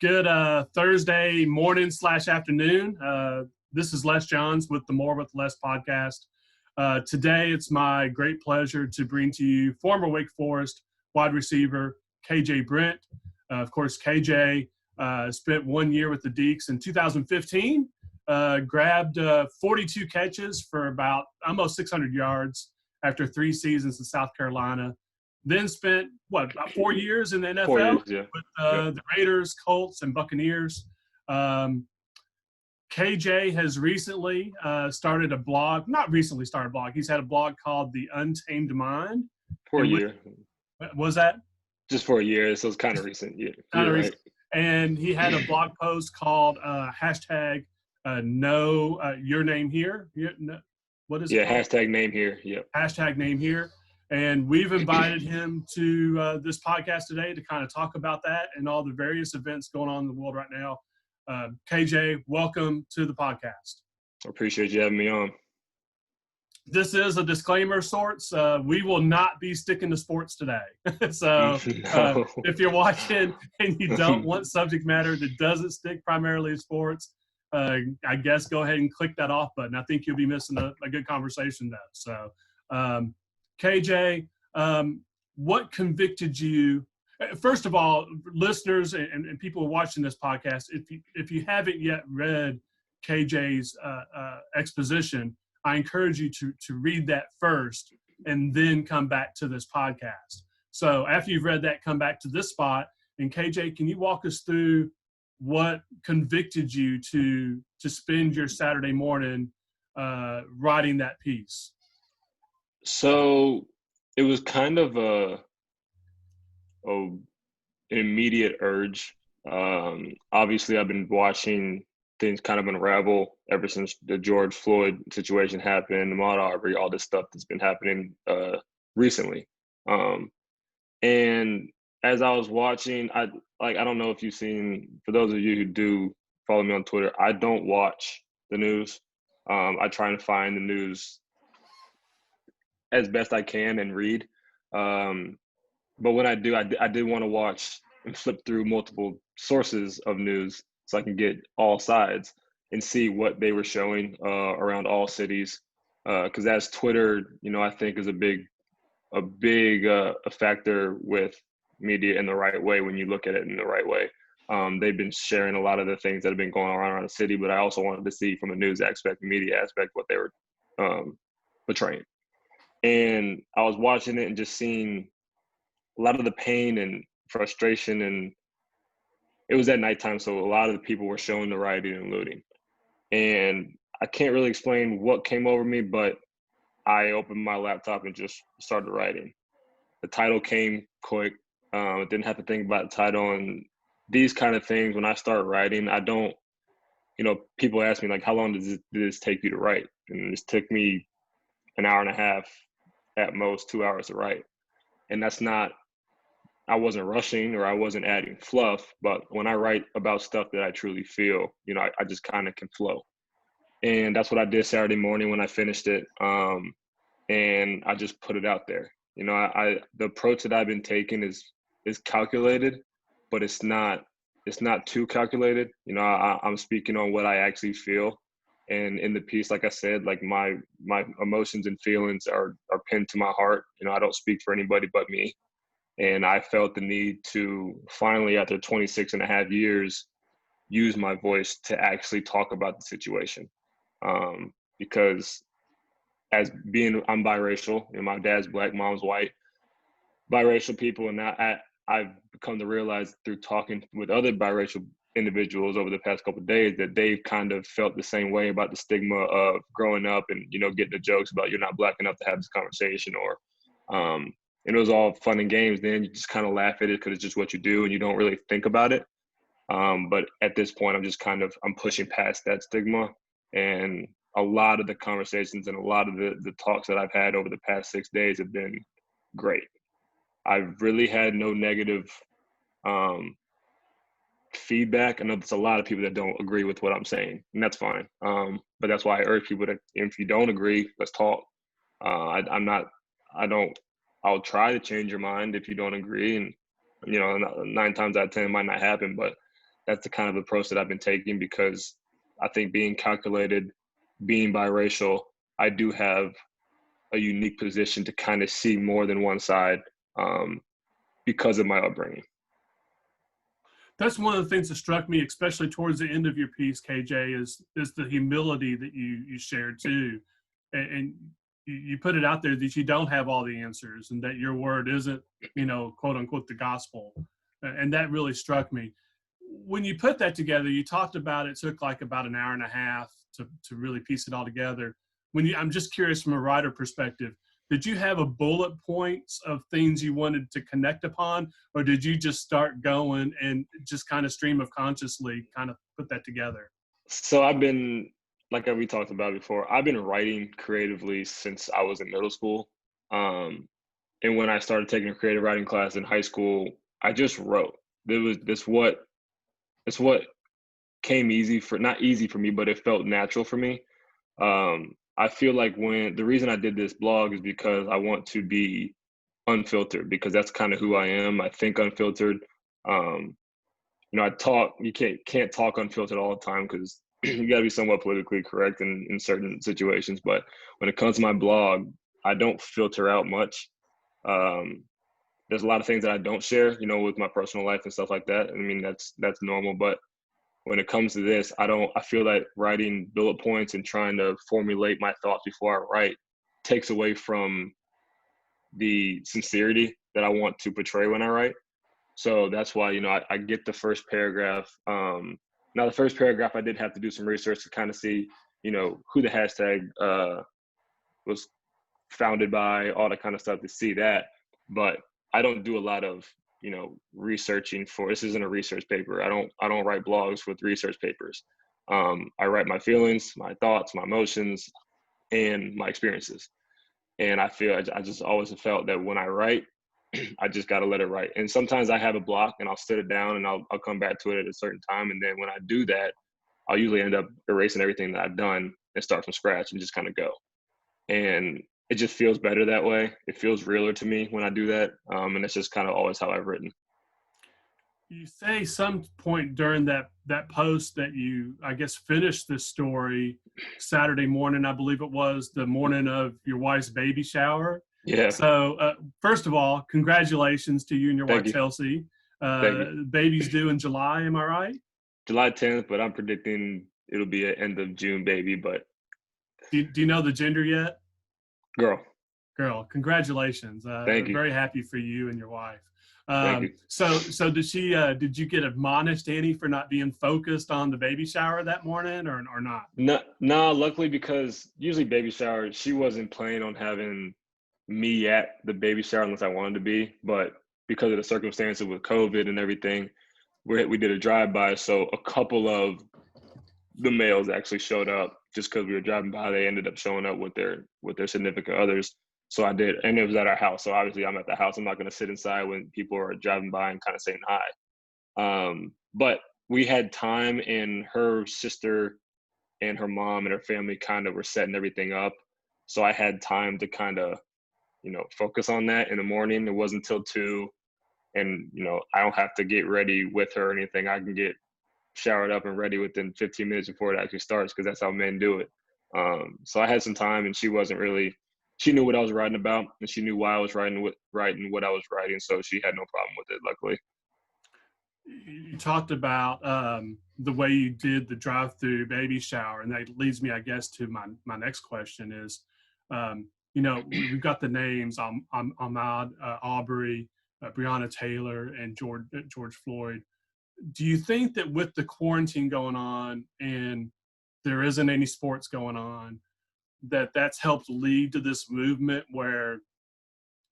Good Thursday morning / afternoon. This is Les Johns with the More with Les podcast. Today, it's my great pleasure to bring to you former Wake Forest wide receiver KJ Brent. Of course, KJ spent 1 year with the Deacs in 2015, grabbed 42 catches for about almost 600 yards after 3 seasons in South Carolina. Then spent, about 4 years in the NFL 4 years, yeah. with the Raiders, Colts, and Buccaneers. KJ has recently started a blog. Not recently started a blog. He's had a blog called The Untamed Mind. For a year. Was that? Just for a year, so it's kind of recent. Yeah, kind of recent. Right. And he had a blog post called hashtag no your name here. What is it? Yeah, hashtag name here. Yep. Hashtag name here. And we've invited him to this podcast today to kind of talk about that and all the various events going on in the world right now. KJ, welcome to the podcast. I appreciate you having me on. This is a disclaimer of sorts. We will not be sticking to sports today. So No. If you're watching and you don't want subject matter that doesn't stick primarily to sports, I guess go ahead and click that off button. I think you'll be missing a good conversation though. So KJ, what convicted you? First of all, listeners and people watching this podcast, if you haven't yet read KJ's exposition, I encourage you to read that first and then come back to this podcast. So after you've read that, come back to this spot. And KJ, can you walk us through what convicted you to spend your Saturday morning writing that piece? So it was kind of an immediate urge. Obviously, I've been watching things kind of unravel ever since the George Floyd situation happened, Ahmaud Arbery, all this stuff that's been happening recently. And as I was watching, I don't know if you've seen, for those of you who do follow me on Twitter, I don't watch the news. I try and find the news as best I can and read. But when I do, I did want to watch and flip through multiple sources of news so I can get all sides and see what they were showing around all cities. Because as Twitter, I think is a big factor with media in the right way when you look at it in the right way. They've been sharing a lot of the things that have been going on around the city, but I also wanted to see from a news aspect, media aspect, what they were portraying. And I was watching it and just seeing a lot of the pain and frustration, and it was at nighttime, so a lot of the people were showing the rioting and looting. And I can't really explain what came over me, but I opened my laptop and just started writing. The title came quick. I didn't have to think about the title. And these kind of things, when I start writing, I don't, people ask me, like, how long did this take you to write? And this took me an hour and a half, at most 2 hours to write. And that's not, I wasn't rushing or I wasn't adding fluff, but when I write about stuff that I truly feel, I just kind of can flow. And that's what I did Saturday morning when I finished it. And I just put it out there. The approach that I've been taking is calculated, but it's not too calculated. I'm speaking on what I actually feel. And in the piece, like I said, like my emotions and feelings are pinned to my heart. I don't speak for anybody but me. And I felt the need to finally, after 26 and a half years, use my voice to actually talk about the situation. Because I'm biracial, my dad's black, mom's white, biracial people. And I've come to realize through talking with other biracial individuals over the past couple of days that they've kind of felt the same way about the stigma of growing up and, getting the jokes about you're not black enough to have this conversation, or, and it was all fun and games. Then you just kind of laugh at it because it's just what you do and you don't really think about it. But at this point, I'm pushing past that stigma, and a lot of the conversations and a lot of the talks that I've had over the past 6 days have been great. I've really had no negative feedback. I know there's a lot of people that don't agree with what I'm saying, and that's fine. But that's why I urge people that if you don't agree, let's talk. I'll try to change your mind if you don't agree. And, 9 times out of 10, it might not happen, but that's the kind of approach that I've been taking, because I think being calculated, being biracial, I do have a unique position to kind of see more than one side, because of my upbringing. That's one of the things that struck me, especially towards the end of your piece, KJ, is the humility that you shared too, and you put it out there that you don't have all the answers, and that your word isn't, quote unquote, the gospel, and that really struck me. When you put that together, you talked about it took like about an hour and a half to really piece it all together. I'm just curious from a writer perspective, did you have a bullet points of things you wanted to connect upon, or did you just start going and just kind of stream of consciously kind of put that together? So I've been, like we talked about before, I've been writing creatively since I was in middle school. And when I started taking a creative writing class in high school, I just wrote. There was it's what came easy for, not easy for me, but it felt natural for me. I feel like when the reason I did this blog is because I want to be unfiltered, because that's kind of who I am. I think unfiltered. Um, I talk. You can't talk unfiltered all the time, because you got to be somewhat politically correct in certain situations. But when it comes to my blog, I don't filter out much. There's a lot of things that I don't share, with my personal life and stuff like that. I mean, that's normal. But when it comes to this, I feel like writing bullet points and trying to formulate my thoughts before I write takes away from the sincerity that I want to portray when I write. So that's why, I get the first paragraph. Now the first paragraph, I did have to do some research to kind of see, who the hashtag was founded by, all that kind of stuff, to see that. But I don't do a lot of, researching for, this isn't a research paper. I don't write blogs with research papers. I write my feelings, my thoughts, my emotions, and my experiences. And I just always have felt that when I write, I just got to let it write. And sometimes I have a block and I'll sit it down and I'll come back to it at a certain time. And then when I do that, I'll usually end up erasing everything that I've done and start from scratch and just kind of go. And it just feels better that way. It feels realer to me when I do that. And it's just kind of always how I've written. You say some point during that post that you, I guess, finished this story Saturday morning. I believe it was the morning of your wife's baby shower. Yeah. So first of all, congratulations to you and your wife, Chelsea. Thank you. Baby's due in July, am I right? July 10th, but I'm predicting it'll be an end of June baby. But do you know the gender yet? Girl. Congratulations. Thank you. Very happy for you and your wife. Thank you. So did you get admonished, Annie, for not being focused on the baby shower that morning, or not? No, luckily, because usually baby shower, she wasn't planning on having me at the baby shower unless I wanted to be. But because of the circumstances with COVID and everything, we did a drive-by. So a couple of the males actually showed up just because we were driving by. They ended up showing up with their significant others. So I did, and it was at our house. So obviously I'm at the house. I'm not going to sit inside when people are driving by and kind of saying hi. But we had time, and her sister and her mom and her family kind of were setting everything up. So I had time to kind of, focus on that in the morning. It wasn't until 2, and, I don't have to get ready with her or anything. I can get showered up and ready within 15 minutes before it actually starts, because that's how men do it. So I had some time, and she knew what I was writing about, and she knew why I was writing what I was writing. So she had no problem with it, luckily. You talked about the way you did the drive-through baby shower, and that leads me, I guess, to my next question is, we've got the names Ahmaud Arbery, Breonna Taylor, and George Floyd. Do you think that with the quarantine going on and there isn't any sports going on, that's helped lead to this movement where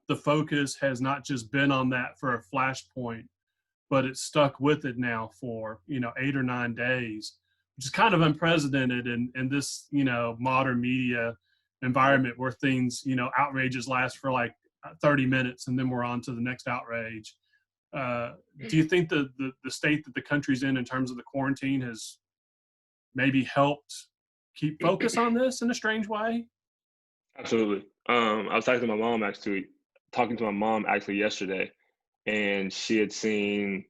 the focus has not just been on that for a flashpoint, but it's stuck with it now for 8 or 9 days, which is kind of unprecedented in this modern media environment where things outrages last for like 30 minutes and then we're on to the next outrage. Do you think the state that the country's in terms of the quarantine has maybe helped keep focus on this in a strange way? Absolutely. I was talking to my mom actually yesterday, and she had seen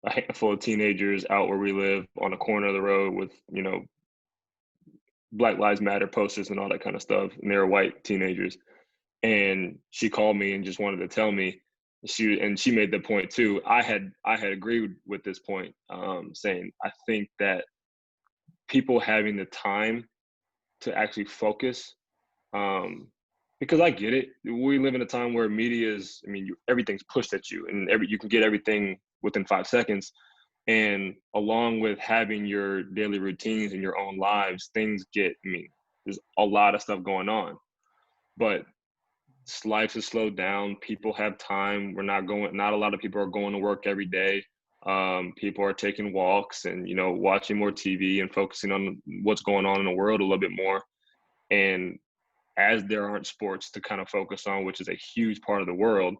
a handful of teenagers out where we live on the corner of the road with, Black Lives Matter posters and all that kind of stuff. And they were white teenagers. And she called me and just wanted to tell me, she made the point too. I had agreed with this point, saying I think that people having the time to actually focus, because I get it. We live in a time where media is, everything's pushed at you, and you can get everything within 5 seconds. And along with having your daily routines and your own lives, things get, there's a lot of stuff going on. But life is slowed down. People have time. Not a lot of people are going to work every day. People are taking walks and, watching more TV and focusing on what's going on in the world a little bit more. And as there aren't sports to kind of focus on, which is a huge part of the world,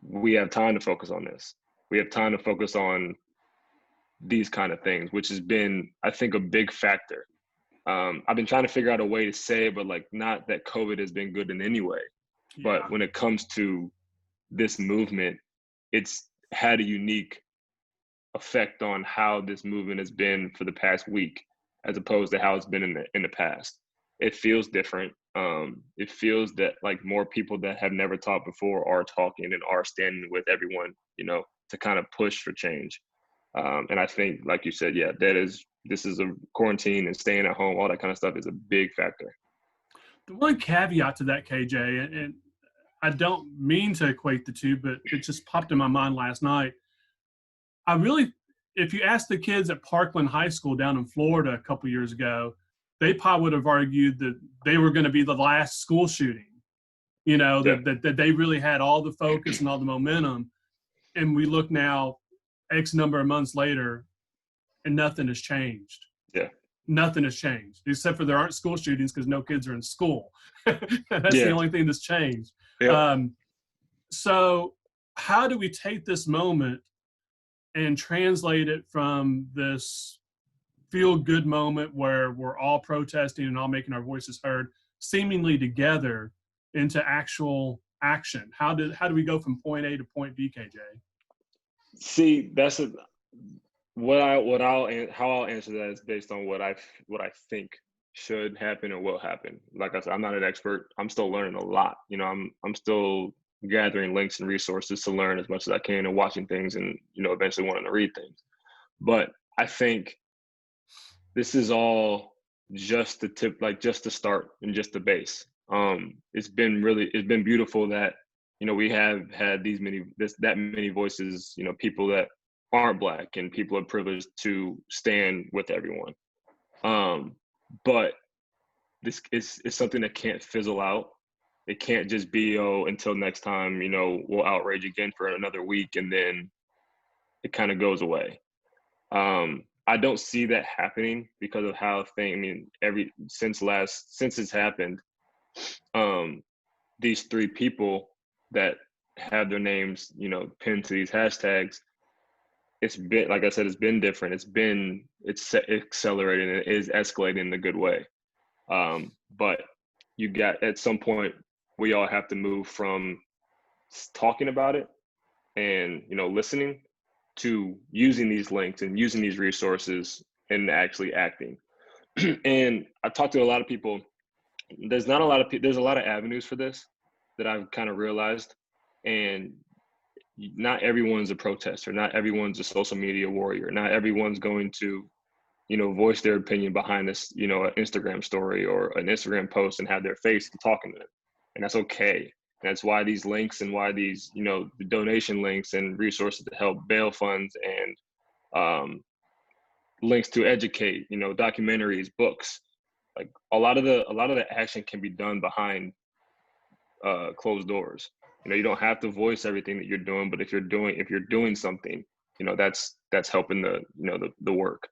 we have time to focus on this. We have time to focus on these kind of things, which has been, I think, a big factor. I've been trying to figure out a way to say it, but not that COVID has been good in any way. Yeah. But when it comes to this movement, it's had a unique effect on how this movement has been for the past week, as opposed to how it's been in the past. It feels different. It feels that more people that have never talked before are talking and are standing with everyone, to kind of push for change. And I think, like you said, this is a quarantine and staying at home, all that kind of stuff is a big factor. The one caveat to that, KJ, and I don't mean to equate the two, but it just popped in my mind last night. If you ask the kids at Parkland High School down in Florida a couple years ago, they probably would have argued that they were going to be the last school shooting, that they really had all the focus and all the momentum. And we look now, X number of months later, and nothing has changed. Yeah. Nothing has changed, except for there aren't school shootings because no kids are in school. That's the only thing that's changed. Yeah. So how do we take this moment and translate it from this feel-good moment where we're all protesting and all making our voices heard, seemingly together, into actual action? How do we go from point A to point B, KJ? See, that's how I'll answer that is based on what I think should happen or will happen. Like I said, I'm not an expert. I'm still learning a lot. I'm still gathering links and resources to learn as much as I can and watching things and, eventually wanting to read things. But I think this is all just the tip, just the start and just the base. It's been beautiful that, we have had that many voices, people that aren't Black and people are privileged to stand with everyone. But this is something that can't fizzle out. It can't just be, until next time, we'll outrage again for another week and then it kind of goes away. I don't see that happening because of how since it's happened, these three people that have their names, pinned to these hashtags, it's been, like I said, it's been different. It's accelerating. It is escalating in a good way. But at some point, we all have to move from talking about it and, listening to using these links and using these resources and actually acting. And I talked to a lot of people. There's a lot of avenues for this that I've kind of realized. And not everyone's a protester. Not everyone's a social media warrior. Not everyone's going to, voice their opinion behind this, an Instagram story or an Instagram post and have their face talking to them. And that's okay. And that's why these links and why these, the donation links and resources to help bail funds and links to educate, documentaries, books, a lot of the action can be done behind closed doors. You don't have to voice everything that you're doing, but if you're doing something, that's helping the work.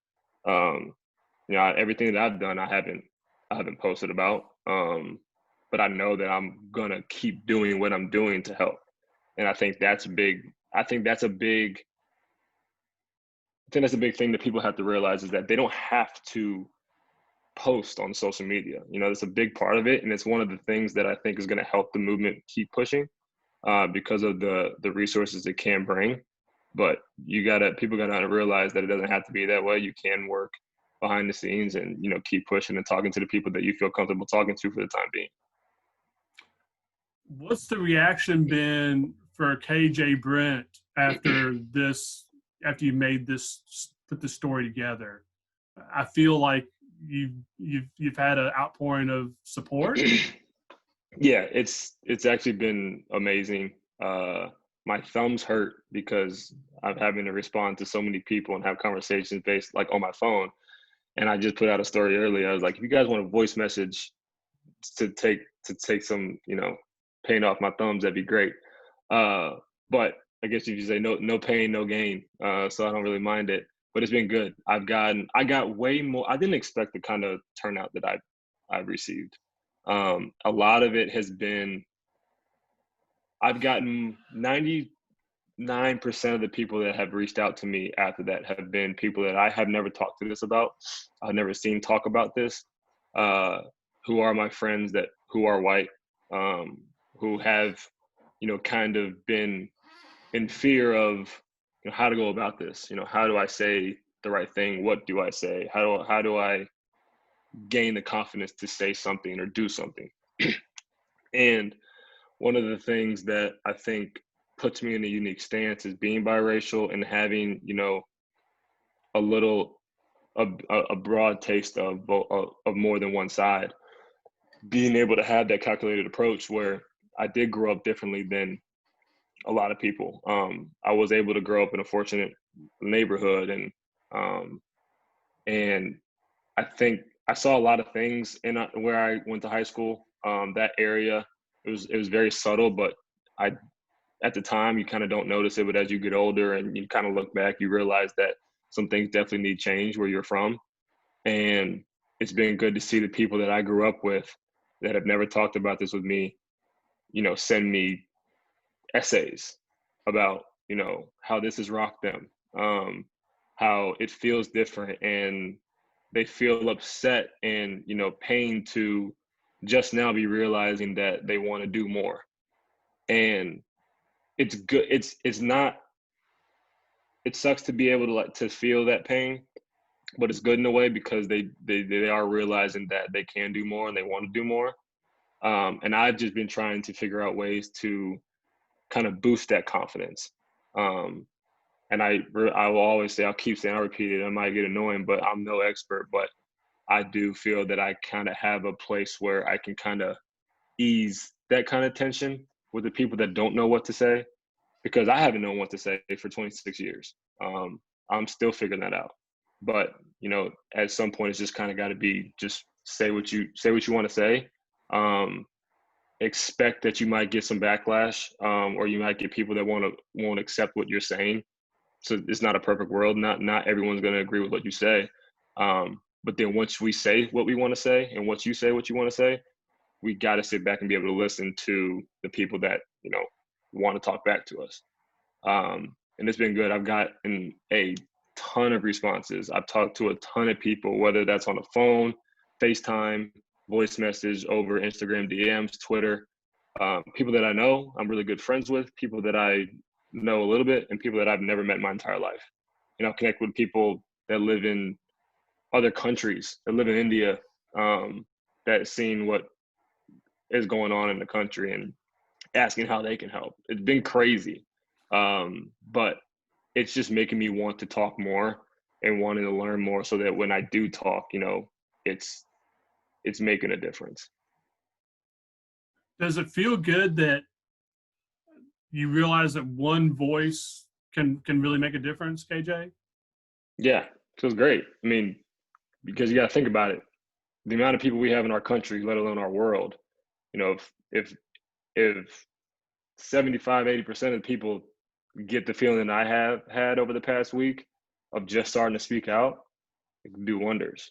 Everything that I've done, I haven't posted about, but I know that I'm gonna keep doing what I'm doing to help, and I think that's big. I think that's a big thing that people have to realize is that they don't have to post on social media. That's a big part of it, and it's one of the things that I think is going to help the movement keep pushing because of the resources it can bring. But people gotta realize that it doesn't have to be that way. You can work behind the scenes and, you know, keep pushing and talking to the people that you feel comfortable talking to for the time being. What's the reaction been for KJ Brent after you made this, put the story together? I feel like you've had an outpouring of support. Yeah, it's actually been amazing. My thumbs hurt because I'm having to respond to so many people and have conversations based like on my phone. And I just put out a story earlier. I was like, if you guys want a voice message to take some, you know, pain off my thumbs, that'd be great. But I guess if you say no pain, no gain. So I don't really mind it. But it's been good. I got way more. I didn't expect the kind of turnout that I've received. A lot of it has been, I've gotten 99% of the people that have reached out to me after that have been people that I have never talked to this about. I've never seen talk about this, who are my friends who are white, who have, you know, kind of been in fear of, you know, how to go about this. You know, how do I say the right thing? What do I say? How do I gain the confidence to say something or do something? And one of the things that I think puts me in a unique stance is being biracial and having, you know, a broad taste of more than one side. Being able to have that calculated approach where I did grow up differently than a lot of people. I was able to grow up in a fortunate neighborhood, and I think I saw a lot of things in where I went to high school. That area, it was very subtle, but at the time you kind of don't notice it. But as you get older and you kind of look back, you realize that some things definitely need change where you're from. And it's been good to see the people that I grew up with that have never talked about this with me, you know, send me essays about, you know, how this has rocked them, how it feels different, and they feel upset and, you know, pain to just now be realizing that they want to do more. And it's good. It's not. It sucks to be able to feel that pain, but it's good in a way because they are realizing that they can do more and they want to do more. And I've just been trying to figure out ways to kind of boost that confidence. And I will always say, I'll keep saying, I'll repeat it, I might get annoying, but I'm no expert, but I do feel that I kind of have a place where I can kind of ease that kind of tension with the people that don't know what to say, because I haven't known what to say for 26 years. I'm still figuring that out. But, you know, at some point it's just kind of got to be, just say what you want to say. Expect that you might get some backlash, or you might get people that won't accept what you're saying. So it's not a perfect world. Not everyone's going to agree with what you say. But then once we say what we want to say, and once you say what you want to say, we got to sit back and be able to listen to the people that, you know, want to talk back to us. And it's been good. I've gotten a ton of responses. I've talked to a ton of people, whether that's on the phone, FaceTime, voice message, over Instagram DMs, Twitter, people that I know I'm really good friends with, people that I know a little bit, and people that I've never met in my entire life. You know, connect with people that live in other countries, that live in India, that seen what is going on in the country and asking how they can help. It's been crazy. But it's just making me want to talk more and wanting to learn more, so that when I do talk, you know, it's making a difference. Does it feel good that you realize that one voice can really make a difference, KJ? Yeah, feels great. I mean, because you got to think about it. The amount of people we have in our country, let alone our world, you know, if 75, 80% of the people get the feeling that I have had over the past week of just starting to speak out, it can do wonders.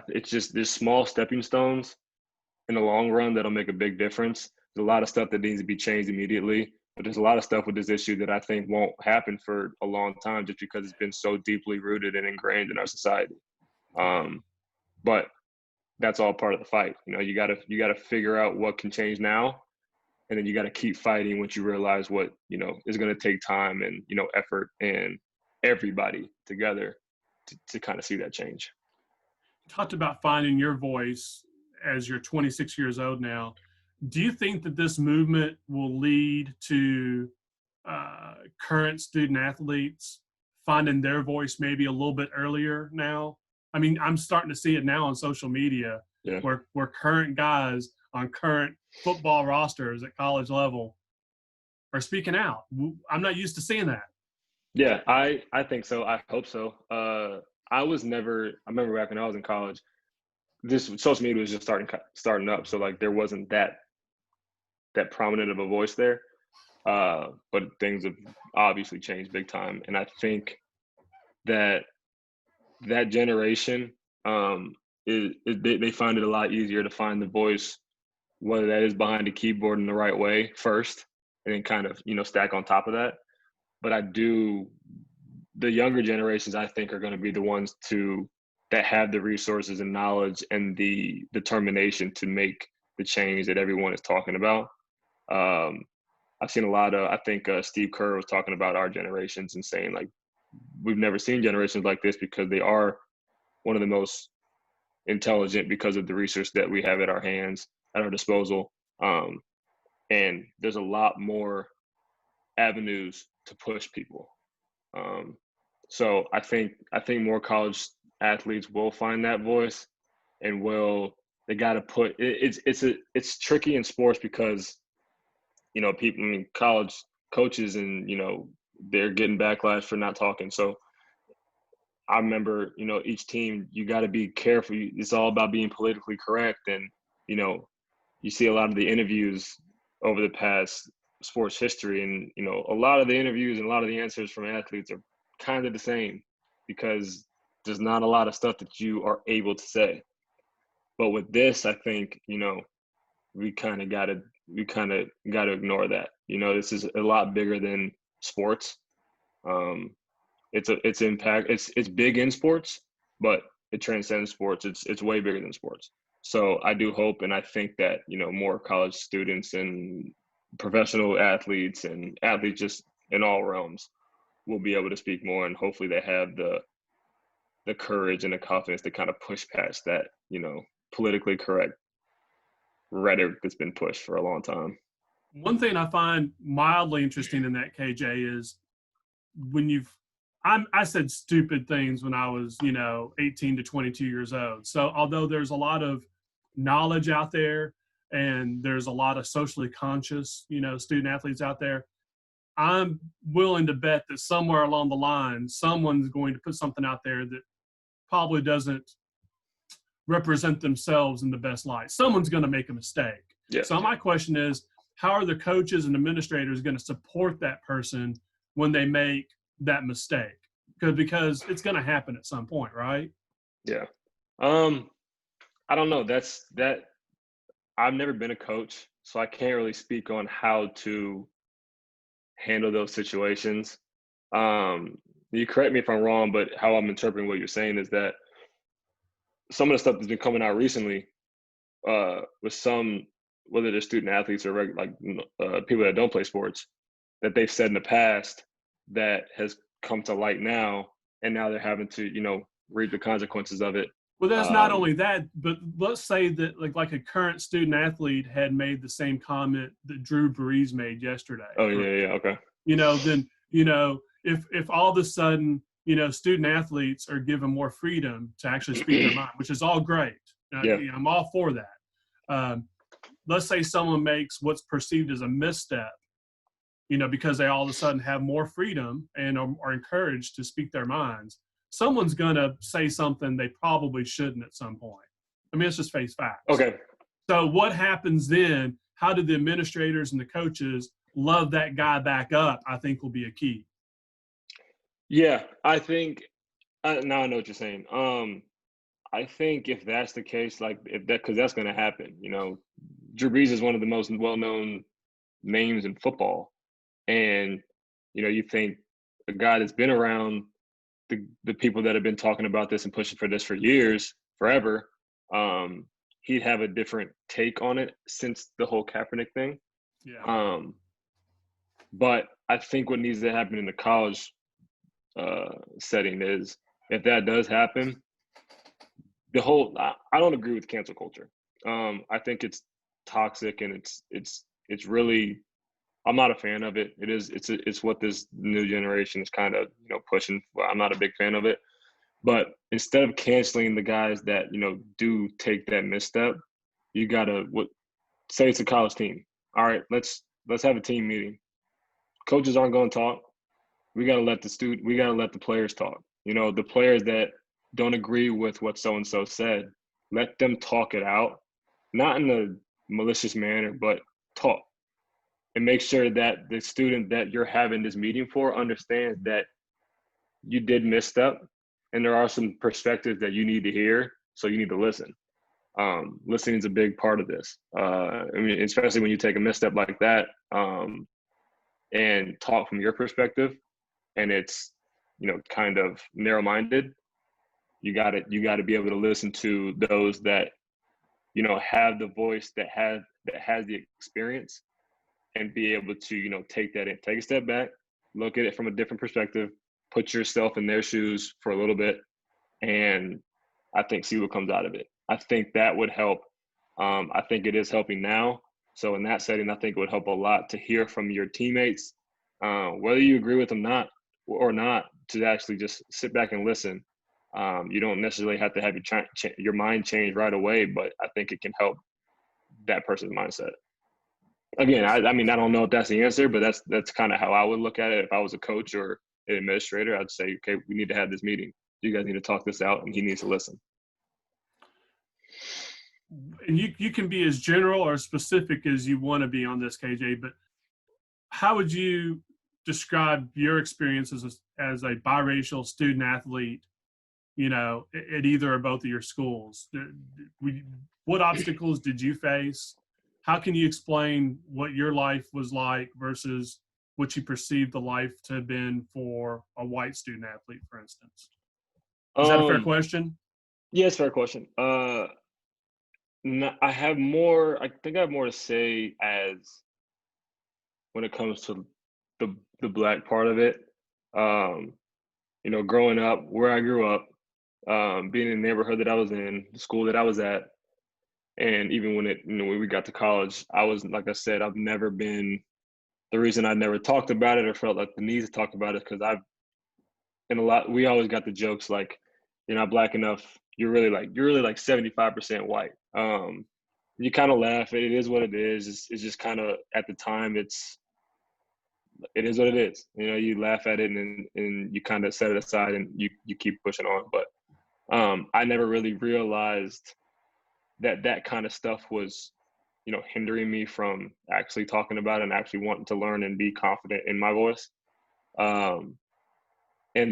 It's just, there's small stepping stones in the long run that'll make a big difference. There's a lot of stuff that needs to be changed immediately, but there's a lot of stuff with this issue that I think won't happen for a long time, just because it's been so deeply rooted and ingrained in our society. But that's all part of the fight. You know, you gotta figure out what can change now, and then you got to keep fighting once you realize what, is going to take time and, effort and everybody together to kind of see that change. Talked about finding your voice as you're 26 years old now. Do you think that this movement will lead to current student athletes finding their voice maybe a little bit earlier now? I mean, I'm starting to see it now on social media, Yeah. where current guys on current football rosters at college level are speaking out. I'm not used to seeing that. Yeah, I think so. I hope so. I remember back when I was in college, this social media was just starting up. So like there wasn't that prominent of a voice there. But things have obviously changed big time. And I think that generation, they find it a lot easier to find the voice, whether that is behind the keyboard in the right way first, and then kind of, stack on top of that. But the younger generations, I think, are going to be the ones that have the resources and knowledge and the determination to make the change that everyone is talking about. I've seen I think Steve Kerr was talking about our generations and saying, like, we've never seen generations like this because they are one of the most intelligent because of the research that we have at our disposal. And there's a lot more avenues to push people. So I think more college athletes will find that voice, and they got to put it's tricky in sports because college coaches and they're getting backlash for not talking. So I remember each team, you got to be careful. It's all about being politically correct, and you see a lot of the interviews over the past sports history, and a lot of the interviews and a lot of the answers from athletes are kind of the same because there's not a lot of stuff that you are able to say. But with this, I think we kind of got to ignore that. This is a lot bigger than sports. It's impact. It's big in sports, but it transcends sports. It's way bigger than sports. So I do hope, and I think that more college students and professional athletes and athletes just in all realms will be able to speak more, and hopefully they have the courage and the confidence to kind of push past that politically correct rhetoric that's been pushed for a long time. One thing I find mildly interesting in that, KJ, is when I said stupid things when I was 18 to 22 years old. So although there's a lot of knowledge out there and there's a lot of socially conscious student athletes out there, I'm willing to bet that somewhere along the line someone's going to put something out there that probably doesn't represent themselves in the best light. Someone's going to make a mistake. Yeah. So my question is, how are the coaches and administrators going to support that person when they make that mistake? Because it's going to happen at some point, right? Yeah. I don't know. I've never been a coach, so I can't really speak on how to handle those situations. You correct me if I'm wrong, but how I'm interpreting what you're saying is that some of the stuff that's been coming out recently, with some, whether they're student athletes or people that don't play sports, that they've said in the past that has come to light now, and now they're having to, reap the consequences of it. Well, that's not only that, but let's say that like a current student athlete had made the same comment that Drew Brees made yesterday. Oh yeah, okay. Then if all of a sudden student athletes are given more freedom to actually speak their mind, which is all great. Yeah. I'm all for that. Let's say someone makes what's perceived as a misstep, because they all of a sudden have more freedom and are encouraged to speak their minds. Someone's going to say something they probably shouldn't at some point. I mean, it's just face facts. Okay. So what happens then? How do the administrators and the coaches love that guy back up? I think will be a key. Yeah, I think now I know what you're saying. I think if that's the case, because that's going to happen. Drew Brees is one of the most well-known names in football, and you think a guy that's been around the people that have been talking about this and pushing for this for years, forever, he'd have a different take on it since the whole Kaepernick thing. Yeah. But I think what needs to happen in the college setting is, if that does happen, I don't agree with cancel culture. I think it's toxic, and it's really, I'm not a fan of it. It's what this new generation is kind of, pushing. Well, I'm not a big fan of it. But instead of canceling the guys that, do take that misstep, you gotta say it's a college team. All right, let's have a team meeting. Coaches aren't going to talk. We gotta let the players talk. The players that don't agree with what so and so said, let them talk it out, not in a malicious manner, but talk, and make sure that the student that you're having this meeting for understands that you did misstep, and there are some perspectives that you need to hear, so you need to listen. Listening is a big part of this. Especially when you take a misstep like that, and talk from your perspective, and it's, kind of narrow-minded. You got to be able to listen to those that, have the voice, that has the experience, and be able to, take that in, take a step back, look at it from a different perspective, put yourself in their shoes for a little bit, and I think see what comes out of it. I think that would help. I think it is helping now. So in that setting, I think it would help a lot to hear from your teammates, whether you agree with them or not, to actually just sit back and listen. You don't necessarily have to have your mind change right away, but I think it can help that person's mindset. Again, I mean, I don't know if that's the answer, but that's kind of how I would look at it. If I was a coach or an administrator, I'd say, okay, we need to have this meeting. You guys need to talk this out, and he needs to listen. And you can be as general or specific as you want to be on this, KJ, but how would you describe your experience as a biracial student athlete, at either or both of your schools? What obstacles did you face? How can you explain what your life was like versus what you perceived the life to have been for a white student athlete, for instance? Is that a fair question? Yeah, it's a fair question. I have more. I think I have more to say as when it comes to the Black part of it. Growing up where I grew up, being in the neighborhood that I was in, the school that I was at, and even when we got to college, I was, like I said, I've never been. The reason I never talked about it or felt like the need to talk about it, because we always got the jokes like, you're not Black enough, you're really like 75% white. You kind of laugh. It is what it is. It's just kind of, at the time, it is what it is. You laugh at it, and you kind of set it aside, and you keep pushing on. But I never really realized that kind of stuff was, hindering me from actually talking about it and actually wanting to learn and be confident in my voice. And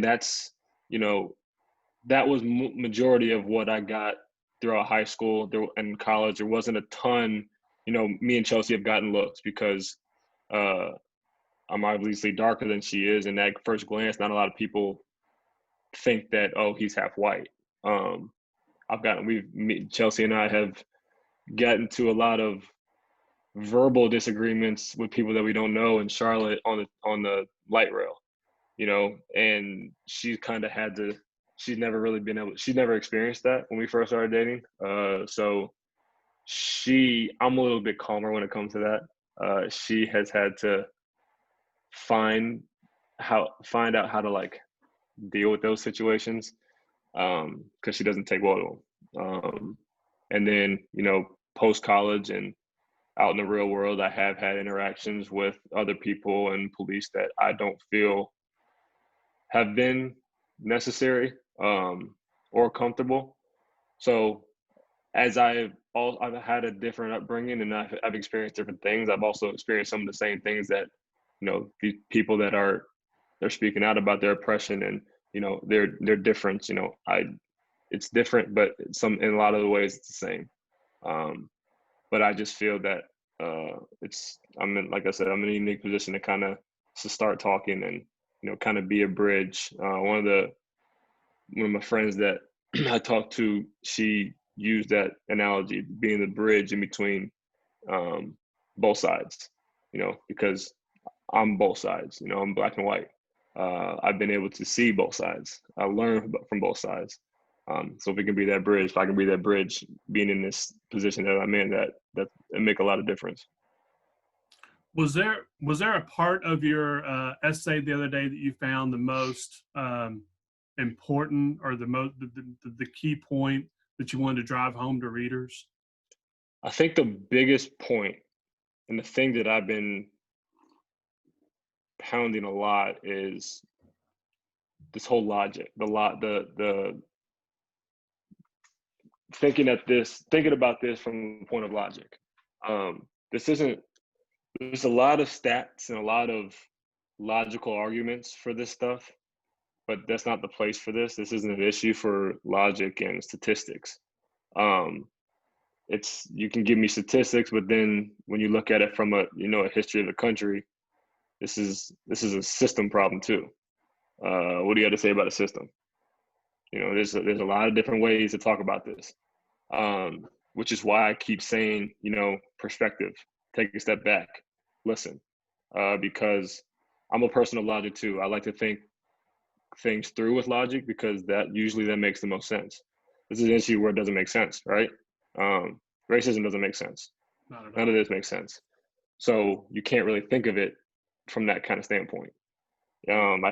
that's, that was majority of what I got throughout high school and college. There wasn't a ton, me and Chelsea have gotten looks because I'm obviously darker than she is. And at first glance, not a lot of people think that, oh, he's half white. Chelsea and I have gotten to a lot of verbal disagreements with people that we don't know in Charlotte on the light rail, and she kind of had to. She's never experienced that when we first started dating. So I'm a little bit calmer when it comes to that. She has had to find out how to like deal with those situations, because she doesn't take well to them. And then, post college and out in the real world, I have had interactions with other people and police that I don't feel have been necessary, or comfortable. So as I've had a different upbringing, and I've experienced different things, I've also experienced some of the same things that, the people that they're speaking out about their oppression and, their difference. It's different, but in a lot of the ways it's the same. But I just feel that like I said, I'm in a unique position to kind of start talking and, kind of be a bridge. One of my friends that I talked to, she used that analogy, being the bridge in between both sides. because I'm both sides, I'm black and white. I've been able to see both sides. I learn from both sides. So if it can be that bridge, if I can be that bridge, being in this position that I'm in, that it make a lot of difference. Was there a part of your essay the other day that you found the most important, or the key point that you wanted to drive home to readers? I think the biggest point, and the thing that I've been pounding a lot, is this whole logic, the thinking about this from the point of logic. There's a lot of stats and a lot of logical arguments for this stuff, but that's not the place for this. This isn't an issue for logic and statistics. You can give me statistics, but then when you look at it from a history of the country, this is a system problem too. What do you have to say about a system? There's a lot of different ways to talk about this, which is why I keep saying, perspective, take a step back, listen, because I'm a person of logic too. I like to think things through with logic, because that makes the most sense. This is an issue where it doesn't make sense, right? Racism doesn't make sense. None of this makes sense. So you can't really think of it from that kind of standpoint. I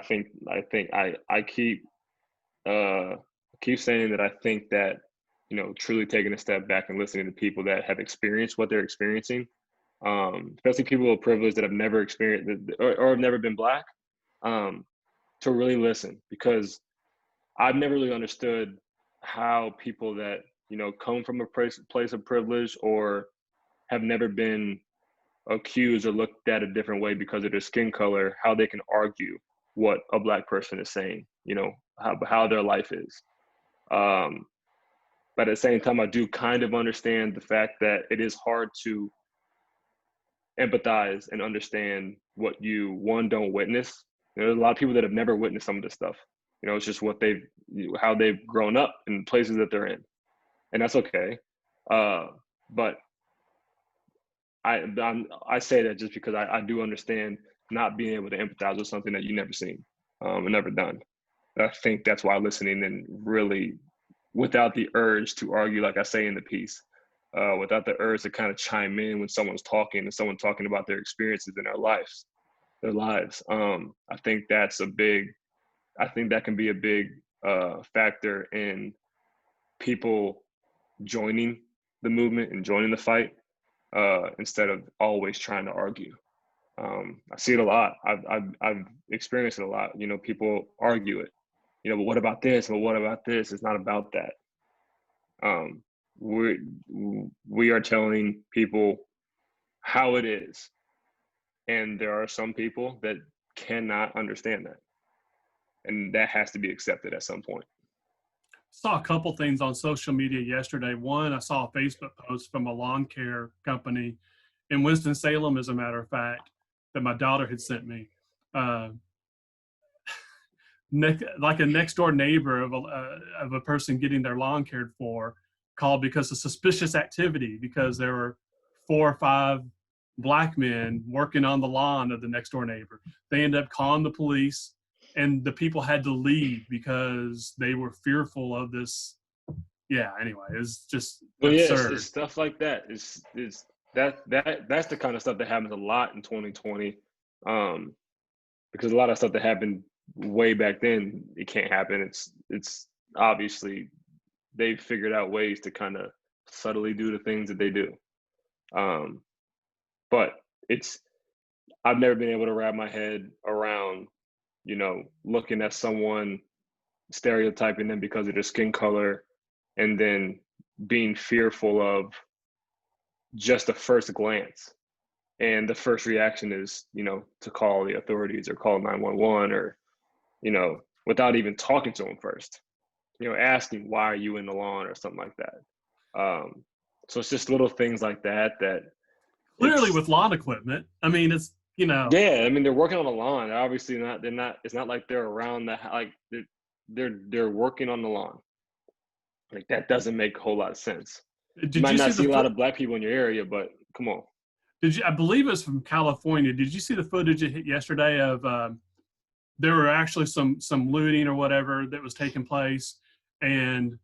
keep saying that I think that, truly taking a step back and listening to people that have experienced what they're experiencing, especially people of privilege that have never experienced or have never been Black, to really listen, because I've never really understood how people that, come from a place of privilege or have never been accused or looked at a different way because of their skin color, how they can argue what a Black person is saying, how their life is. But at the same time, I do kind of understand the fact that it is hard to empathize and understand what you, one, don't witness. There's a lot of people that have never witnessed some of this stuff. It's just how they've grown up in the places that they're in. And that's okay. But I say that just because I do understand not being able to empathize with something that you've never seen and never done. I think that's why listening, and really without the urge to argue, like I say in the piece, without the urge to kind of chime in when someone's talking and someone talking about their experiences in their lives. I think that can be a big factor in people joining the movement and joining the fight, instead of always trying to argue. I see it a lot. I've experienced it a lot. People argue it. But what about this? But what about this? It's not about that. We are telling people how it is, and there are some people that cannot understand that, and that has to be accepted at some point. Saw a couple things on social media yesterday. One, I saw a Facebook post from a lawn care company in Winston-Salem, as a matter of fact, that my daughter had sent me. Like a next door neighbor of a person getting their lawn cared for called because of suspicious activity, because there were 4 or 5 Black men working on the lawn of the next door neighbor. They ended up calling the police, and the people had to leave because they were fearful of this. Yeah, anyway, it's just absurd. It's stuff like that. That's the kind of stuff that happens a lot in 2020, because a lot of stuff that happened way back then, it can't happen. It's obviously they've figured out ways to kind of subtly do the things that they do. But I've never been able to wrap my head around, looking at someone, stereotyping them because of their skin color, and then being fearful of just the first glance. And the first reaction is, to call the authorities or call 911, or, without even talking to them first, asking, why are you in the lawn, or something like that. So it's just little things like that Clearly with lawn equipment. I mean, it's, Yeah, I mean, they're working on the lawn. They're obviously it's not like they're around they're working on the lawn. Like, that doesn't make a whole lot of sense. You might not see a lot of Black people in your area, but come on. I believe it's from California. Did you see the footage it hit yesterday of there were actually some looting or whatever that was taking place, and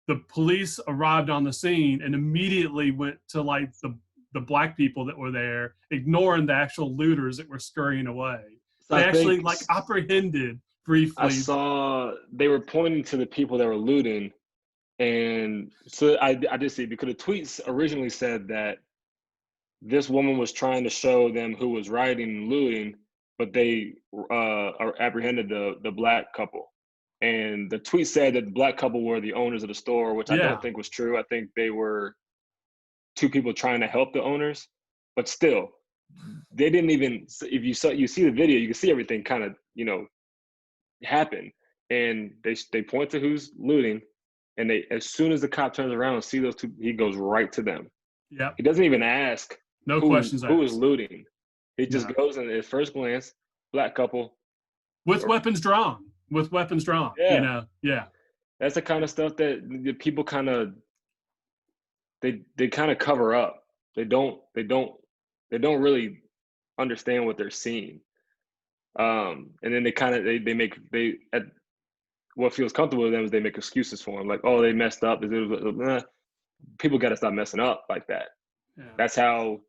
the police arrived on the scene and immediately went to like the black people that were there, ignoring the actual looters that were scurrying away. So They I actually think like apprehended I briefly. saw they were pointing to the people that were looting, and so I did see, because the tweets originally said that this woman was trying to show them who was rioting and looting, but they apprehended the black couple. And the tweet said that the black couple were the owners of the store, which I Yeah, don't think was true. I think they were two people trying to help the owners, but still, they didn't even. If you see the video, you can see everything kind of happen. And they point to who's looting, and they, as soon as the cop turns around and see those two, he goes right to them. yep. He doesn't even ask No who questions is asked. looting. He just No. goes, and at first glance, black couple. With weapons drawn. With weapons drawn. You Yeah, know. Yeah. that's the kind of stuff that the people kind of they kind of cover up. They don't really understand what they're seeing. And then they make at what feels comfortable to them is they make excuses for them, like, oh, they messed up. People got to stop messing up like that. Yeah. That's how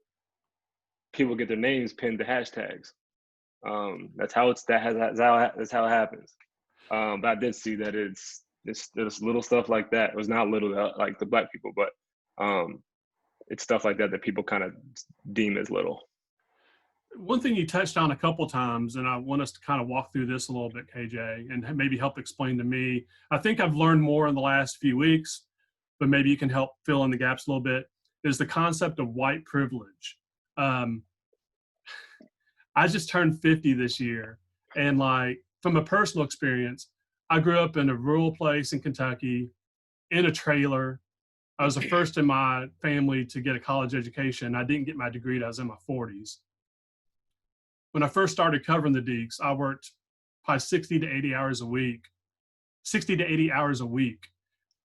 people get their names pinned to hashtags. That's how it happens. But I did see that there's little stuff like that. It was not little like the black people, but it's stuff like that that people kind of deem as little. One thing you touched on a couple times, and I want us to kind of walk through this a little bit, KJ, and maybe help explain to me. I think I've learned more in the last few weeks, but maybe you can help fill in the gaps a little bit, is the concept of white privilege. I just turned 50 this year, and like from a personal experience, I grew up in a rural place in Kentucky, in a trailer. I was the first in my family to get a college education. I didn't get my degree until I was in my 40s. When I first started covering the Deacs, I worked probably 60 to 80 hours a week,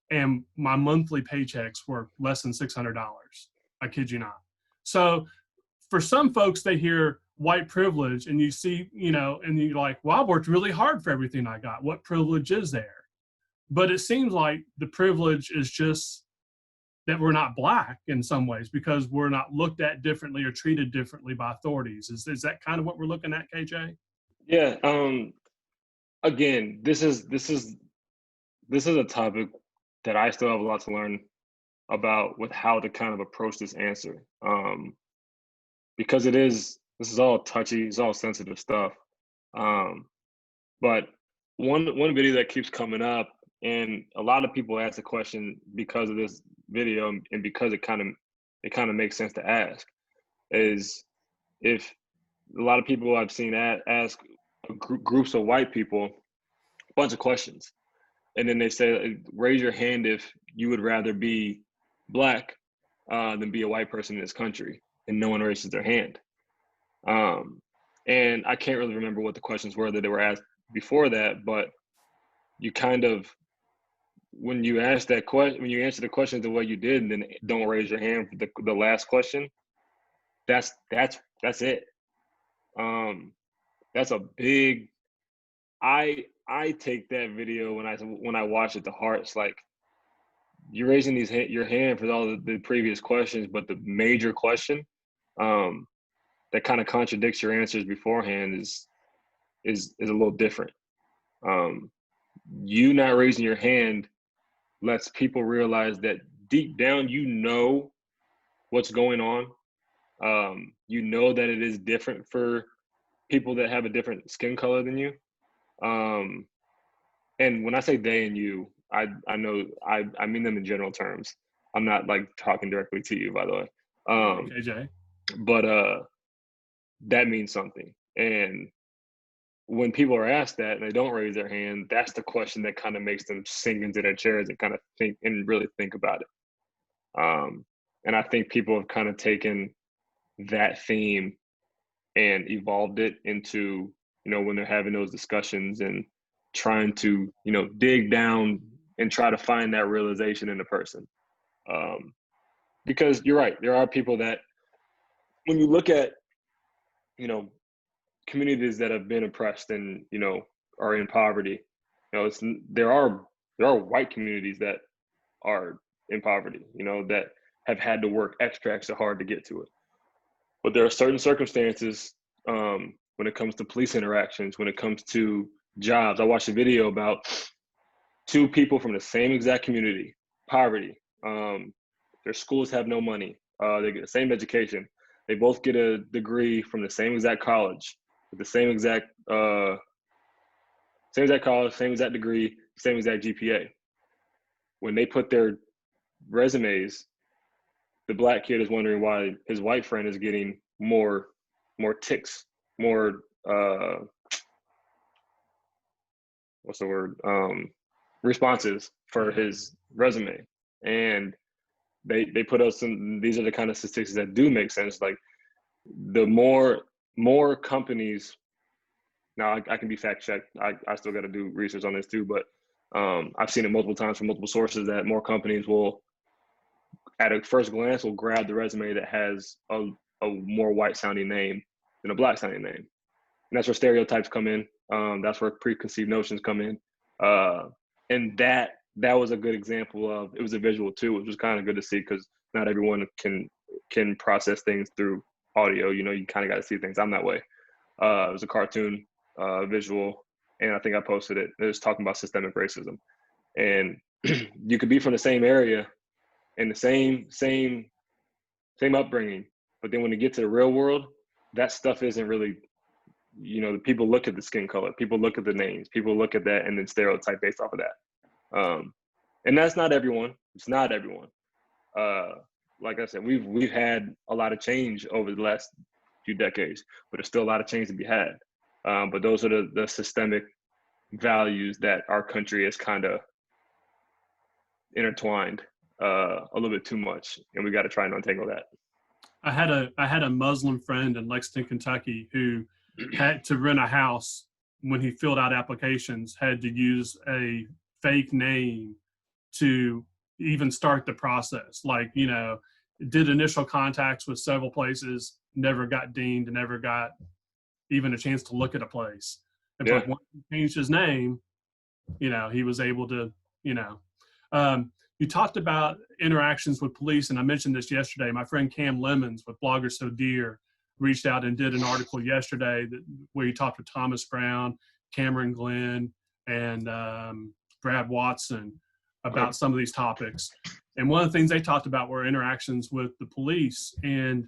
and my monthly paychecks were less than $600. I kid you not. So for some folks, they hear white privilege and you see, and you're like, well, I worked really hard for everything I got. What privilege is there? But it seems like the privilege is just that we're not black in some ways because we're not looked at differently or treated differently by authorities. Is that kind of what we're looking at, KJ? Yeah. Again, this is a topic that I still have a lot to learn about with how to kind of approach this answer. Because this is all touchy, it's all sensitive stuff. But one video that keeps coming up, and a lot of people ask the question because of this video and because it kind of makes sense to ask, is if a lot of people I've seen ask groups of white people a bunch of questions, and then they say, raise your hand if you would rather be black than be a white person in this country, and no one raises their hand. And I can't really remember what the questions were that they were asked before that, but you kind of, when you answer the question the way you did, and then don't raise your hand for the last question, that's it. That's a big. I take that video when I watch it to heart. It's like you're raising your hand for all the previous questions, but the major question that kind of contradicts your answers beforehand is a little different. You not raising your hand lets people realize that deep down what's going on. That it is different for people that have a different skin color than you. And when I say they and you, I know I mean them in general terms. I'm not like talking directly to you, by the way. KJ. But that means something. And when people are asked that and they don't raise their hand, that's the question that kind of makes them sink into their chairs and kind of think and really think about it. And I think people have kind of taken that theme and evolved it into, when they're having those discussions and trying to, dig down and try to find that realization in a person. Because you're right, there are people that when you look at, you know, communities that have been oppressed and, you know, are in poverty, you know, there are white communities that are in poverty, you know, that have had to work extra hard to get to it. But there are certain circumstances when it comes to police interactions, when it comes to jobs. I watched a video about two people from the same exact community, poverty. Their schools have no money. They get the same education. They both get a degree from the same exact college, with the same exact college, same exact degree, same exact GPA. When they put their resumes, the black kid is wondering why his white friend is getting more ticks, more what's the word? Responses for his resume. And they put out these are the kind of statistics that do make sense. Like the more companies, now I can be fact checked. I still got to do research on this too, but I've seen it multiple times from multiple sources that more companies will, at a first glance, will grab the resume that has a more white sounding name than a black sounding name. And that's where stereotypes come in. That's where preconceived notions come in. And that was a good example of, it was a visual too, which was kind of good to see, because not everyone can process things through audio. You know, you kind of got to see things. I'm that way. It was a cartoon visual, and I think I posted it. It was talking about systemic racism. And you could be from the same area and the same upbringing, but then when you get to the real world, that stuff isn't really, you know, people look at the skin color, people look at the names, people look at that and then stereotype based off of that. And that's not everyone. It's not everyone. Like I said, we've had a lot of change over the last few decades, but there's still a lot of change to be had. But those are the systemic values that our country is kind of intertwined a little bit too much, and we got to try and untangle that. I had a Muslim friend in Lexington, Kentucky, who had to rent a house. When he filled out applications, had to use a fake name to even start the process. Like, you know, did initial contacts with several places, never got deemed, never got even a chance to look at a place. And Yeah. but once he changed his name, you know, he was able to, you know. You talked about interactions with police, and I mentioned this yesterday. My friend Cam Lemons with Blogger So Dear reached out and did an article yesterday where he talked with Thomas Brown, Cameron Glenn, and Brad Watson about some of these topics. And one of the things they talked about were interactions with the police. And,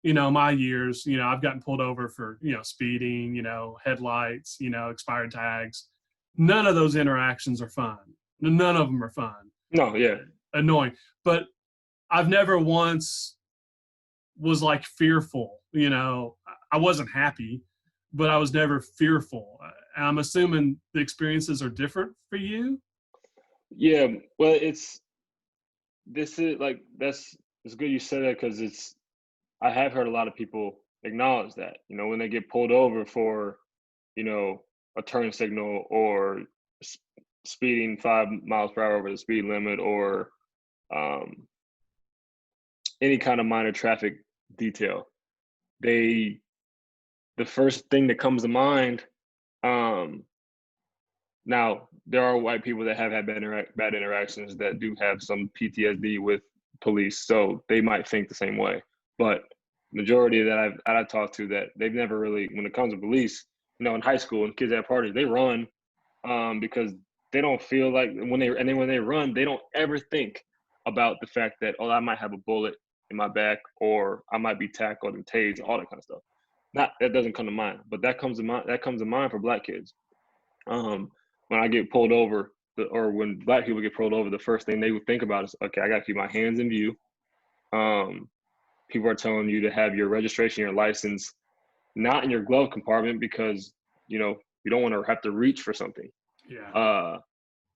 you know, my years, you know, I've gotten pulled over for, you know, speeding, you know, headlights, you know, expired tags. None of those interactions are fun. None of them are fun. No, yeah. Annoying. But I've never once was like fearful, you know. I wasn't happy, but I was never fearful. I'm assuming the experiences are different for you. Yeah, well, it's good you said that, because I have heard a lot of people acknowledge that, you know, when they get pulled over for, you know, a turn signal or speeding 5 miles per hour over the speed limit, or any kind of minor traffic detail, the first thing that comes to mind, now there are white people that have had bad interactions that do have some PTSD with police, so they might think the same way. But majority that I've talked to, that they've never really, when it comes to police, you know, in high school and kids at parties, they run because they don't feel like when they run, they don't ever think about the fact that, oh, I might have a bullet in my back, or I might be tackled and tased, all that kind of stuff. That doesn't come to mind, but that comes to mind for black kids. When I get pulled over, or when black people get pulled over, the first thing they would think about is, okay, I got to keep my hands in view. People are telling you to have your registration, your license, not in your glove compartment, because, you know, you don't want to have to reach for something. Yeah.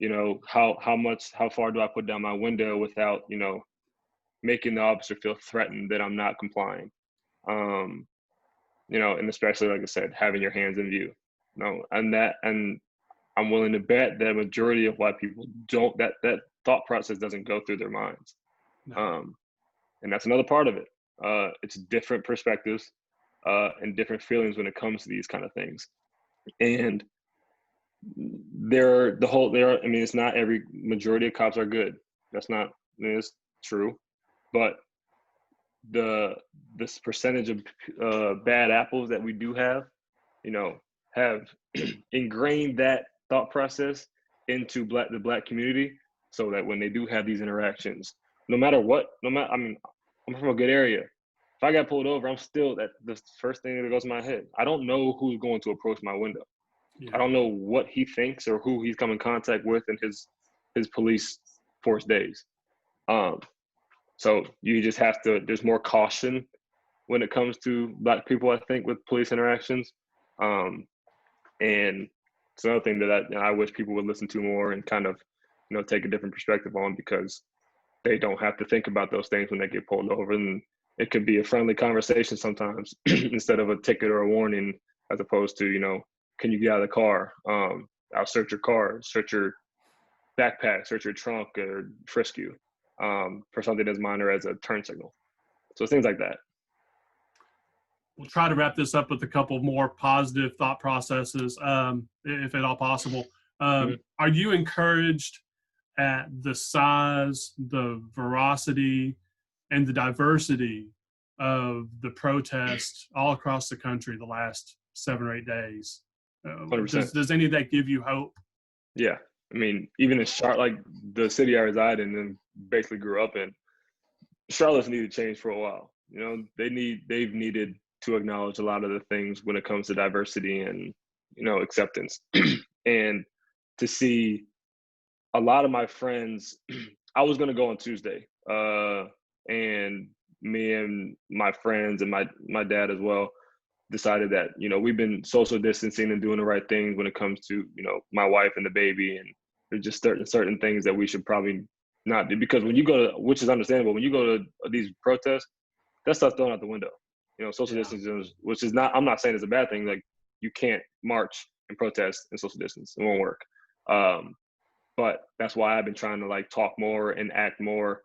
You know, how far do I put down my window without, you know, making the officer feel threatened that I'm not complying? You know, and especially, like I said, having your hands in view. You know, and I'm willing to bet that a majority of white people don't, that thought process doesn't go through their minds. No. And that's another part of it. It's different perspectives and different feelings when it comes to these kind of things. And I mean, it's not every majority of cops are good. It's true. But this percentage of bad apples that we do have, have ingrained that thought process into the black community, so that when they do have these interactions, I mean, I'm from a good area. If I got pulled over, I'm still the first thing that goes in my head. I don't know who's going to approach my window. Yeah. I don't know what he thinks or who he's come in contact with in his police force days. So you just have to, there's more caution when it comes to black people, I think, with police interactions. And it's another thing that I wish people would listen to more and kind of, take a different perspective on, because they don't have to think about those things when they get pulled over. And it could be a friendly conversation sometimes instead of a ticket or a warning, as opposed to, can you get out of the car? I'll search your car, search your backpack, search your trunk, or frisk you for something as minor as a turn signal. So things like that. We'll try to wrap this up with a couple more positive thought processes, if at all possible. Are you encouraged at the size, the veracity, and the diversity of the protests all across the country the last 7 or 8 days? 100%. Does any of that give you hope? Yeah. I mean, even in Charlotte, like the city I reside in and basically grew up in, Charlotte's needed change for a while. They've needed to acknowledge a lot of the things when it comes to diversity and, acceptance. And to see a lot of my friends, I was going to go on Tuesday, and me and my friends and my dad as well decided that, we've been social distancing and doing the right things when it comes to, my wife and the baby. And there's just certain things that we should probably not do, because when you go to, which is understandable, when you go to these protests, that stuff's thrown out the window. Social distancing, which is not, I'm not saying it's a bad thing. Like, you can't march and protest and social distance. It won't work. But that's why I've been trying to talk more and act more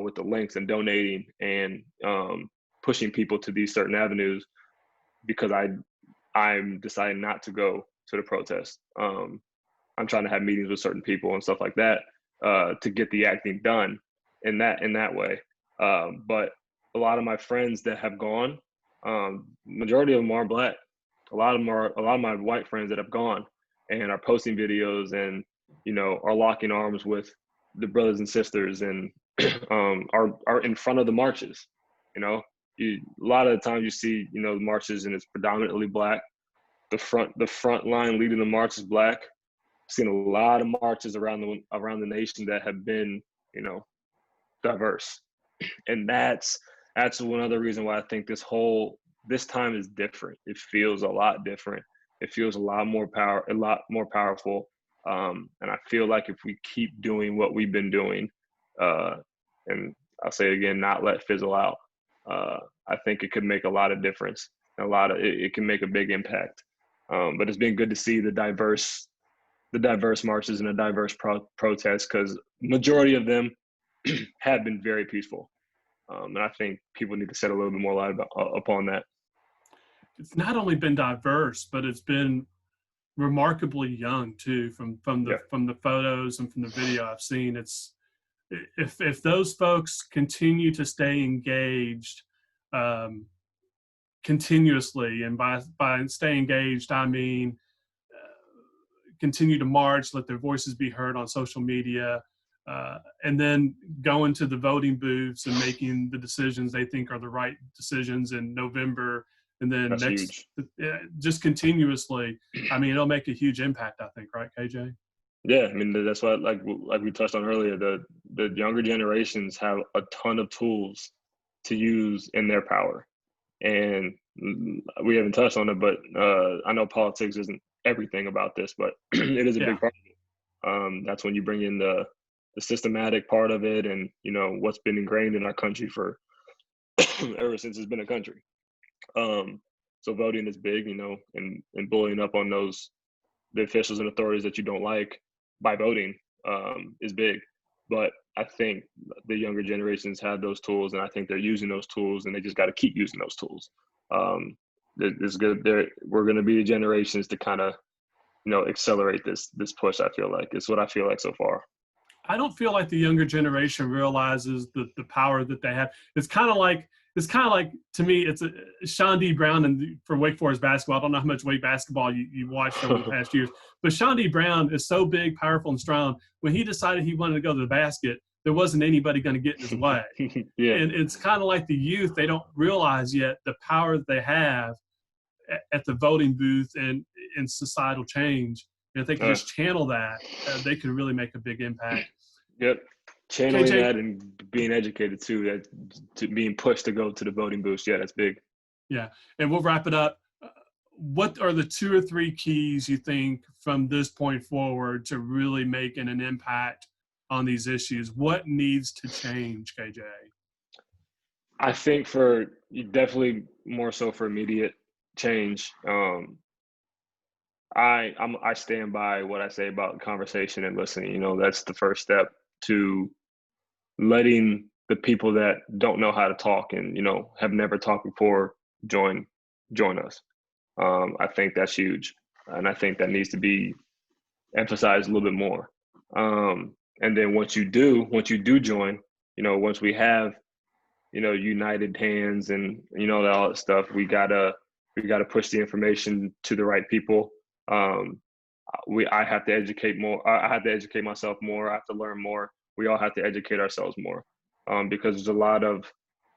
with the links and donating and pushing people to these certain avenues, because I'm deciding not to go to the protest. I'm trying to have meetings with certain people and stuff like that to get the acting done in that way. But a lot of my friends that have gone, majority of them are black. A lot of my white friends that have gone and are posting videos and, are locking arms with the brothers and sisters and are in front of the marches. A lot of the times you see, the marches and it's predominantly black. The front line leading the march is black. I've seen a lot of marches around the nation that have been, diverse. And that's one other reason why I think this time is different. It feels a lot different. It feels a lot more powerful. And I feel like if we keep doing what we've been doing, and I'll say it again, not let fizzle out, I think it could make a lot of difference. It can make a big impact. But it's been good to see the diverse marches and the diverse protests, because majority of them have been very peaceful. And I think people need to shed a little bit more light upon that. It's not only been diverse, but it's been remarkably young too. From the photos and from the video I've seen, it's if those folks continue to stay engaged continuously, and by stay engaged I mean continue to march, let their voices be heard on social media, and then go into the voting booths and making the decisions they think are the right decisions in November, and then That's huge. Just continuously. I mean, it'll make a huge impact, I think, right, KJ? Yeah, I mean, that's why, like we touched on earlier, the younger generations have a ton of tools to use in their power. And we haven't touched on it, but I know politics isn't everything about this, but it is a big part of it. That's when you bring in the systematic part of it, and what's been ingrained in our country for ever since it's been a country. So voting is big, and bullying up on the officials and authorities that you don't like by voting is big. But I think the younger generations have those tools, and I think they're using those tools, and they just got to keep using those tools. It's good. We're going to be the generations to kind of, accelerate this push. I feel like it's what I feel like so far. I don't feel like the younger generation realizes the power that they have. It's kind of like to me, it's Sean D. Brown and for Wake Forest basketball. I don't know how much Wake basketball you watched over the past years, but Sean D. Brown is so big, powerful, and strong. When he decided he wanted to go to the basket, there wasn't anybody going to get in his way. Yeah. And it's kind of like the youth; they don't realize yet the power that they have at the voting booth and in societal change. And if they could just channel that, they could really make a big impact. Yep. Channeling KJ, that and being educated too, that to being pushed to go to the voting booth. Yeah, that's big. Yeah. And we'll wrap it up. What are the 2 or 3 keys you think from this point forward to really making an impact on these issues? What needs to change, KJ? I think definitely more so for immediate change. I stand by what I say about conversation and listening. That's the first step to letting the people that don't know how to talk and have never talked before join us. I think that's huge, and I think that needs to be emphasized a little bit more. And then once you do join, once we have united hands and all that stuff, we gotta push the information to the right people. I have to educate more. I have to educate myself more. I have to learn more. We all have to educate ourselves more, because there's a lot of,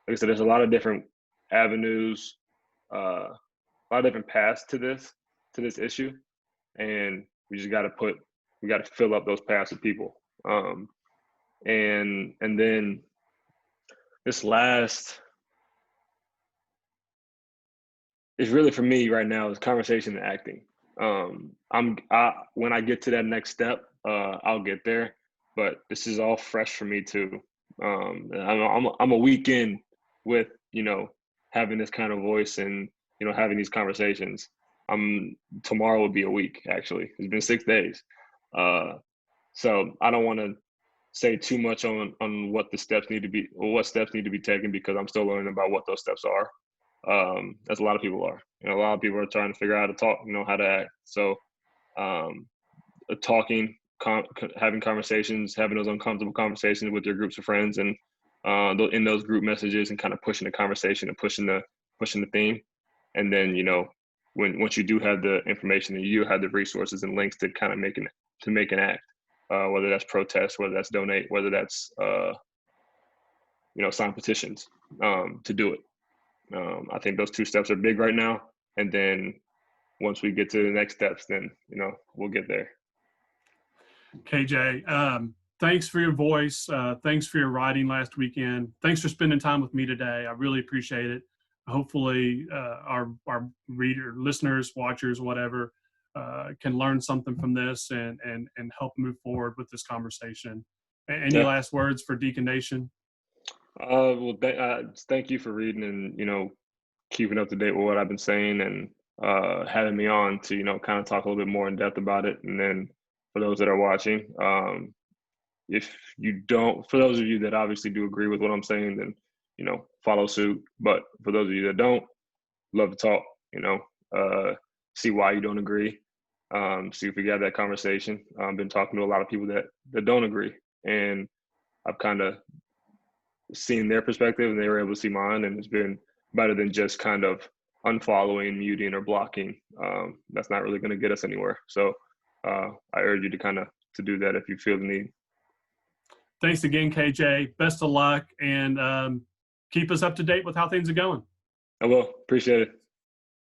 like I said, there's a lot of different avenues, a lot of different paths to this issue, and we just got to fill up those paths with people. And then this last is really for me right now is conversation and acting. When I get to that next step, I'll get there. But this is all fresh for me too. I'm a week in with having this kind of voice and having these conversations. Tomorrow will be a week actually. It's been 6 days, so I don't want to say too much on what the steps need to be or what steps need to be taken because I'm still learning about what those steps are. As a lot of people are. A lot of people are trying to figure out how to talk, how to act. So, talking, having conversations, having those uncomfortable conversations with your groups of friends, and in those group messages, and kind of pushing the conversation and pushing the theme. And then, once you do have the information and you have the resources and links to kind of make an act, whether that's protest, whether that's donate, whether that's sign petitions to do it. I think those 2 steps are big right now. And then once we get to the next steps, then, we'll get there. KJ, thanks for your voice. Thanks for your writing last weekend. Thanks for spending time with me today. I really appreciate it. Hopefully our listeners, watchers, whatever, can learn something from this and help move forward with this conversation. Any last words for Deacon Nation? Well, thank you for reading and, keeping up to date with what I've been saying and having me on to, kind of talk a little bit more in depth about it. And then for those that are watching, if you don't, for those of you that obviously do agree with what I'm saying, then, follow suit. But for those of you that don't, love to talk, see why you don't agree, see if we have that conversation. I've been talking to a lot of people that don't agree, and I've kind of seen their perspective and they were able to see mine, and it's been better than just kind of unfollowing, muting, or blocking. That's not really going to get us anywhere. So I urge you to do that if you feel the need. Thanks again, KJ. Best of luck, and keep us up to date with how things are going. I will. Appreciate it.